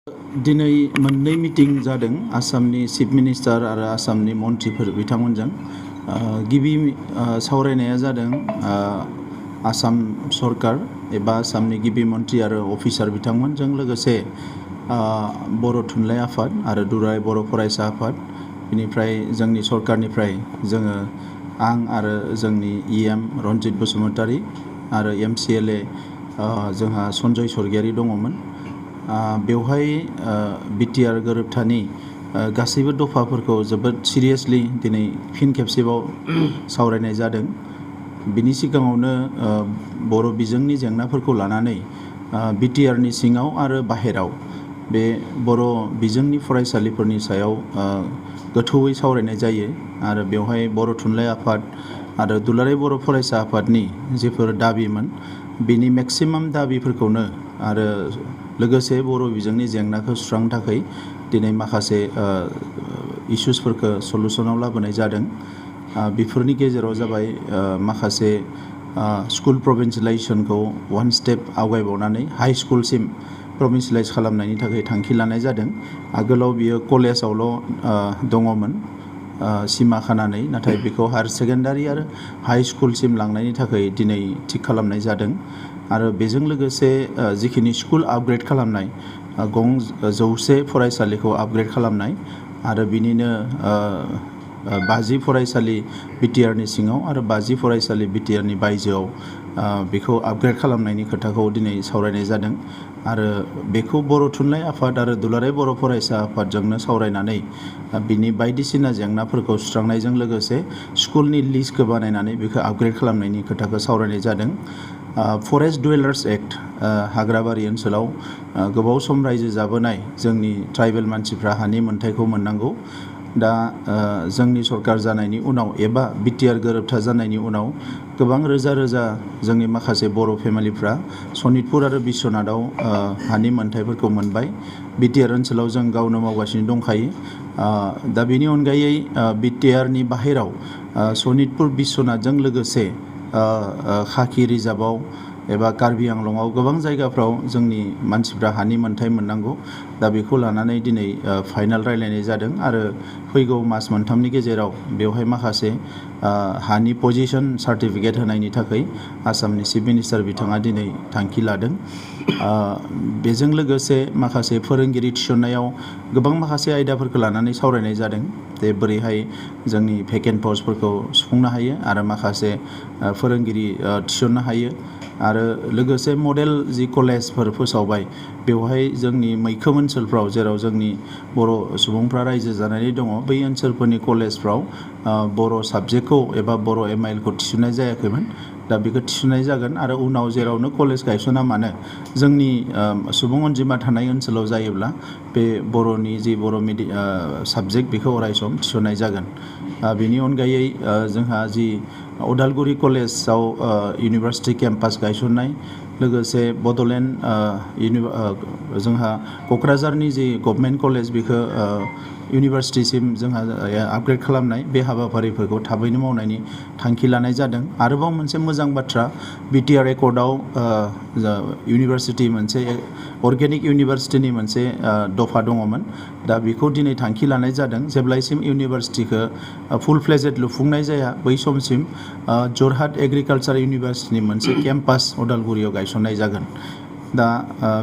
दिनै मोननै मिटिं जादों आसामनि चिफ मिनिस्टार आरो आसामनि मन्थ्रिफोर बिथांमोनजों। गिबि सावरायनाया जादों आसाम सरकार एबा आसामनि गिबि मन्थ्रि आरो अफिसार बिथांमोनजों लोगोसे बर' थुनलाइ आफाद आरो दुलाराय बर' फरायसा आफाद, बेनिफ्राय जोंनि सरकारनिफ्राय जोङो आं आरो जोंनि EM रन्जित बसुमतारी आरो MCLA जोंहा सन्जय स्वर्गियारी दङमोन। बेवहाय बिटिआर गोरोबथानि गासैबो दफाफोरखौ जोबोद सिरियासलि दिनै फिन खेबसेबाव सावरायनाय जादों। बिनि सिगाङावनो बर' बिजोंनि जेंनाफोरखौ लानानै बिटिआरनि सिङाव आरो बाहेराव बे बर' बिजोंनि फरायसालिफोरनि सायाव गोथौयै सावरायनाय जायो आरो बेवहाय बर' थुनलाइ आफाद आरो दुलाराय बर' फरायसा आफादनि जिफोर दाबिमोन बिनि मेक्सिमाम दाबिफोरखौनो आरो लोगोसे बर' बिजोंनि जेंनाखौ सुस्रांनो थाखाय दिनै माखासे इसुसफोरखौ सलुसनाव लाबोनाय जादों। बेफोरनि गेजेराव जाबाय माखासे स्कुल प्रभिन्सियेलाइजेसनखौ वान स्टेप आवगायबावनानै हाई स्कुलसिम प्रभिन्सियेलाइज खालामनायनि थाखाय थांखि लानाय जादों। आगोलाव बियो कलेजावल' दङमोन सिमा खानानै, नाथाय बेखौ हायार सेकेन्डारि आरो हाई स्कुलसिम लांनायनि थाखाय दिनै थिग खालामनाय जादों। आरो बेजों लोगोसे जिखिनि स्कुल आपग्रेड खालामनाय 100 फरायसालिखौ आपग्रेड खालामनाय आरो बिनिनो 50 फरायसालि बिटिआरनि सिङाव आरो 50 फरायसालि बिटिआरनि बायजोआव बेखौ आपग्रेड खालामनायनि खोथाखौ दिनै सावरायनाय जादों। आरो बेखौ बर' थुनलाइ आफाद आरो दुलाराय बर' फरायसा आफादजोंनो सावरायनानै बिनि बायदिसिना जेंनाफोरखौ सुस्रांनायजों लोगोसे स्कुलनि लिस्टखौ बानायनानै बेखौ आपग्रेड खालामनायनि खोथाखौ सावरायनाय जादों। फरेस्ट डुवेलार्स एक्ट, हाग्राबारि ओनसोलाव गोबाव सम रायजो जाबोनाय जोंनि ट्राइबेल मानसिफ्रा हानि मोन्थायखौ मोननांगौ। दा जोंनि सरकार जानायनि उनाव एबा बिटिआर गोरोबथा जानायनि उनाव गोबां रोजा रोजा जोंनि माखासे बर' फेमिलिफ्रा सनितपुर आरो बिश्वनाथाव हानि मोन्थायफोरखौ मोनबाय। बिटिआर ओनसोलाव जों गावनो मावगासिनो दंखायो। दा बेनि अनगायै बिटिआरनि बाहेराव सनितपुर बिश्वनाथजों लोगोसे खाखि रिजार्भआव एबा कार्बि आंलंआव गोबां जायगाफ्राव जोंनि मानसिफ्रा हानि मोन्थाय मोननांगौ। दा बेखौ लानानै दिनै फाइनाल रायलायनाय जादों आरो फैगौ मास मोनथामनि गेजेराव बेवहाय माखासे हानि पजिशन सार्टिफिकेट होनायनि थाखाय आसामनि चिफ मिनिस्टार बिथाङा दिनै थांखि लादों। बेजों लोगोसे माखासे फोरोंगिरि थिसननायाव गोबां माखासे आयदाफोरखौ लानानै सावरायनाय जादों जे बोरैहाय जोंनि भेकेन्ट पस्टफोरखौ सुफुंनो हायो आरो माखासे फोरोंगिरि थिसननो हायो। आरो लोगोसे मडेल जि कलेजफोर फोसावबाय बेवहाय जोंनि मैखोम ओनसोलफ्राव जेराव जोंनि बर' सुबुंफ्रा रायजो जानानै दङ बै ओनसोलफोरनि कलेजफ्राव बर' साबजेक्टखौ एबा बर' MIL खौ थिसननाय जायाखैमोन। दा बेखौ थिसननाय जागोन आरो उनाव जेरावनो कलेज गायसना मानो जोंनि सुबुं अनजिमा थानाय ओनसोलाव जायोब्ला बे बर'नि जि बर' साबजेक्ट बेखौ अरायसम थिसननाय जागोन। बेनि अनगायै जोंहा जि उदालगुरि कलेजाव इउनिभार्सिटि केम्पास गायसननाय, लोगोसे बड'लेण्ड जोंहा क'क्राझारनि जि गभमेन्ट कलेज बेखौ इउनिभार्सिटिसिम जोंहा आपग्रेड खालामनाय, बे हाबाफारिफोरखौ थाबैनो मावनायनि थांखि लानाय जादों। आरोबाव मोनसे मोजां बाथ्रा, बिटिआर एकर्डआव इउनिभार्सिटि मोनसे अर्गेनिक इउनिभार्सिटिनि मोनसे दफा दङमोन। दा बेखौ दिनै थांखि लानाय जादों जेब्लायसिम इउनिभार्सिटिखौ फुल फ्लेजेड लुफुंनाय जाया बै समसिम जरहाट एग्रिकालसार इउनिभार्सिटिनि मोनसे केम्पास उदालगुरियाव गायसननाय जागोन। दा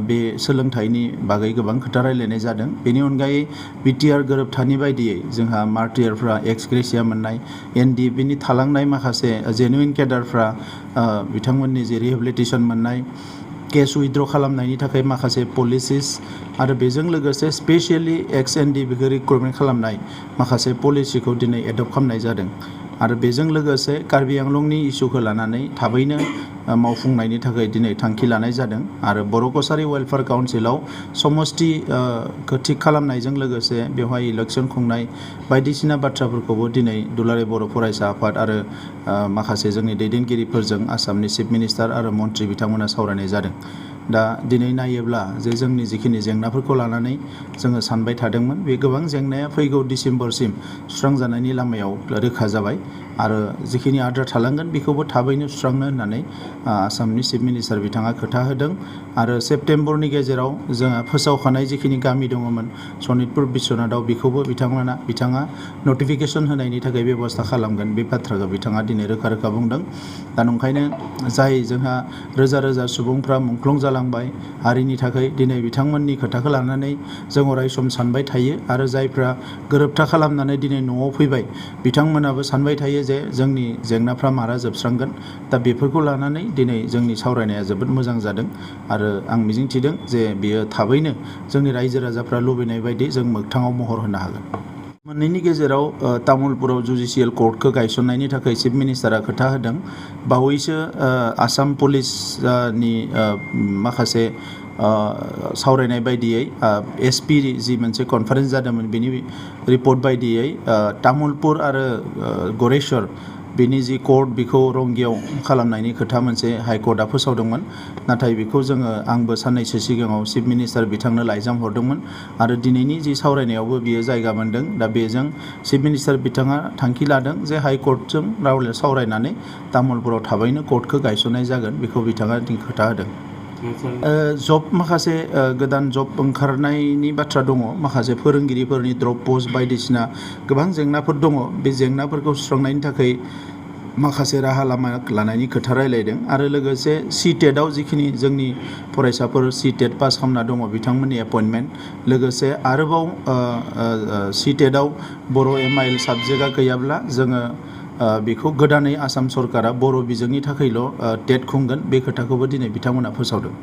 बे सोलोंथाइनि बागै गोबां खोथा रायलायनाय जादों। बेनि अनगायै बिटिआर गोरोबथानि बायदियै जोंहा मार्टियारफ्रा एक्स ग्रेसिया मोननाय, NDFBनि थालांनाय माखासे जेनुइन केडारफ्रा बिथांमोननि जे रिहेबिलिटेसन मोननाय, केस उइथड्र खालामनायनि थाखाय माखासे पलिसिस आरो बेजों लोगोसे स्पेसियेलि एक्स NDFBखौ रिक्रुटमेन्ट खालामनाय माखासे पलिसिखौ दिनै एडप्ट खालामनाय जादों। आरो बेजों लोगोसे कार्बि आंलंनि इस्युखौ लानानै थाबैनो मावफुंनायनि थाखाय दिनै थांखि लानाय जादों। आरो बर' कसारि वेलफेयार काउन्सिलाव समस्तिखौ थिग खालामनायजों लोगोसे बेवहाय इलेक्सन खुंनाय बायदिसिना बाथ्राफोरखौबो दिनै दुलाराय बर' फरायसा आफाद आरो माखासे जोंनि दैदेनगिरिफोरजों आसामनि चिफ मिनिस्टार आरो मन्थ्रि बिथांमोना सावरायनाय जादों। दा दिनै नायोब्ला जे जोंनि जिखिनि जेंनाफोरखौ लानानै जोङो सानबाय थादोंमोन बे गोबां जेंनाया फैगौ डिसेम्बरसिम सुस्रांजानायनि लामायाव रोखा जाबाय आरो जिखिनि आद्रा थालांगोन बेखौबो थाबैनो सुस्रांनो होननानै आसामनि चिफ मिनिस्टार बिथाङा खोथा होदों आरो सेप्तेम्बरनि गेजेराव जोंहा फोसावखानाय जिखिनि गामि दङमोन सनितपुर बिश्वनाथाव बेखौबो बिथाङा नटिफिकेसन होनायनि थाखाय बेबस्था खालामगोन बे बाथ्राखौ बिथाङा दिनै रोखा रोखा बुंदों। दा नंखायनो जाय जोंहा रोजा रोजा सुबुंफ्रा मुंख्लं जालांबाय हारिनि थाखाय दिनै बिथांमोननि खोथाखौ लानानै जों अरायसम सानबाय थायो आरो जायफ्रा गोरोबथा खालामनानै दिनै न'आव फैबाय बिथांमोनाबो सानबाय थायो जे जोंनि जेंनाफ्रा मारा जोबस्रांगोन। दा बेफोरखौ लानानै दिनै जोंनि सावरायनाया जोबोद मोजां जादों आरो आं मिजिंथिदों जे बियो थाबैनो जोंनि रायजो राजाफ्रा लुबैनाय बायदि जों मोगथाङाव महर होनो हागोन। मोननैनि गेजेराव तामुलपुराव जुडिसियेल कर्टखौ गायसननायनि थाखाय चिफ मिनिस्टारा खोथा होदों। बावैसो आसाम पुलिसनि माखासे सावरायनाय बायदियै एसपि जि मोनसे कनफारेन्स जादोंमोन बेनि रिपर्ट बायदियै तामुलपुर आरो गरेस्वर बेनि जि कर्ट बेखौ रंगियाव खालामनायनि खोथा मोनसे हाइकर्टआ फोसावदोंमोन। नाथाय बेखौ आंबो साननैसो सिगाङाव चिफ मिनिस्टार बिथांनो लाइजाम हरदोंमोन आरो दिनैनि जि सावरायनायावबो बियो जायगा मोनदों। दा बेजों चिफ मिनिस्टार बिथाङा थांखि लादों जे हाइकर्टजों सावरायनानै तामुलपुराव थाबैनो कर्टखौ गायसननाय जागोन बेखौ बिथाङा खोथा होदों। जब माखासे गोदान जब ओंखारनायनि बाथ्रा दङ, माखासे फोरोंगिरिफोरनि ड्रप पस्ट बायदिसिना गोबां जेंनाफोर दङ। बे जेंनाफोरखौ सुस्रांनायनि थाखाय माखासे राहा लामा लानायनि खोथा रायलायदों आरो लोगोसे CTET-आव जिखिनि जोंनि फरायसाफोर CTET पास खालामना दङ बिथांमोननि एपइन्टमेन्ट, लोगोसे आरोबाव CTET-आव बर' MIL साबजेक्टआ गैयाब्ला जोङो बेखौ गोदानै आसाम सरकारा बर' बिजोंनि थाखायल' टेट खुंगोन बे खोथाखौबो दिनै बिथांमोना फोसावदों।